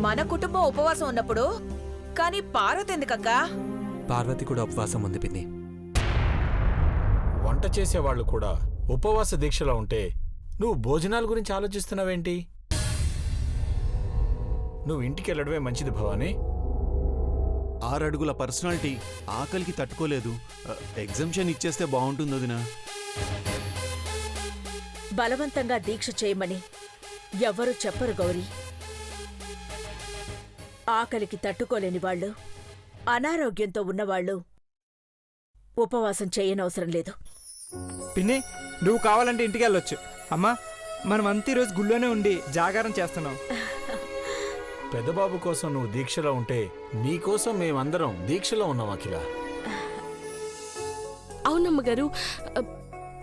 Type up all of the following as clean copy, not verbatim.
మన కుటుంబం ఉపవాసం ఉన్నప్పుడు కానీ పార్వతి ఎందుకక్కా? పార్వతి కూడా ఉపవాసం ఉంది పిన్ని. వంట చేసేవాళ్లు కూడా ఉపవాస దీక్షలో ఉంటే నువ్వు భోజనాల గురించి ఆలోచిస్తున్నావేంటి? నువ్వు ఇంటికి వెళ్ళడమే మంచిది భవానీ. 6 అడుగుల పర్సనాలిటీ ఆకలికి తట్టుకోలేదు. ఎగ్జంప్షన్ ఇచ్చేస్తే బాగుంటుంది వదినా. బలవంతంగా దీక్ష చేయమని ఎవ్వరూ చెప్పరు గౌరీ. ఆకలికి తట్టుకోలేని వాళ్ళు, అనారోగ్యంతో ఉన్నవాళ్ళు ఉపవాసం చేయనవసరం లేదు. పిన్ని, నువ్వు కావాలంటే ఇంటికి వెళ్ళొచ్చు. అమ్మా, మనం అంతా ఈరోజు గుళ్ళోనే ఉండి జాగారం చేస్తున్నాం. పెద్దబాబు కోసం నువ్వు దీక్షలో ఉంటే నీకోసం మేమందరం దీక్షలో ఉన్నాం అఖిల. అవునమ్మగారు,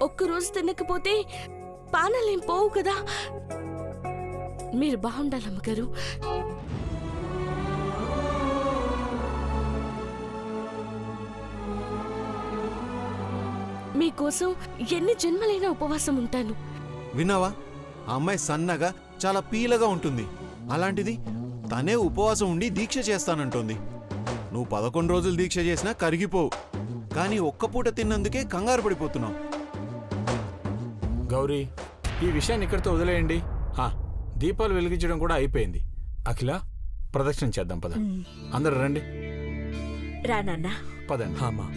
ఒక్కరోజు తినకపోతే పానాలేం పోవు కదా. మీరు బాగుండాలమ్మగారు. మీకోసం ఎన్ని జన్మలైనా ఉపవాసం ఉంటాను. విన్నావా? ఆ అమ్మాయి సన్నగా చాలా పీలగా ఉంటుంది. అలాంటిది తనే ఉపవాసం ఉండి దీక్ష చేస్తానంటోంది. నువ్వు 11 రోజులు దీక్ష చేసినా కరిగిపోవు, కానీ ఒక్క పూట తిన్నందుకే కంగారు పడిపోతున్నావు. గౌరీ, ఈ విషయాన్ని ఇక్కడితో వదిలేయండి. దీపాలు వెలిగించడం కూడా అయిపోయింది. అఖిల, ప్రదక్షిణ చేద్దాం పద. అందరు రండి. రా నాన్నా. పదండి. అమ్మా.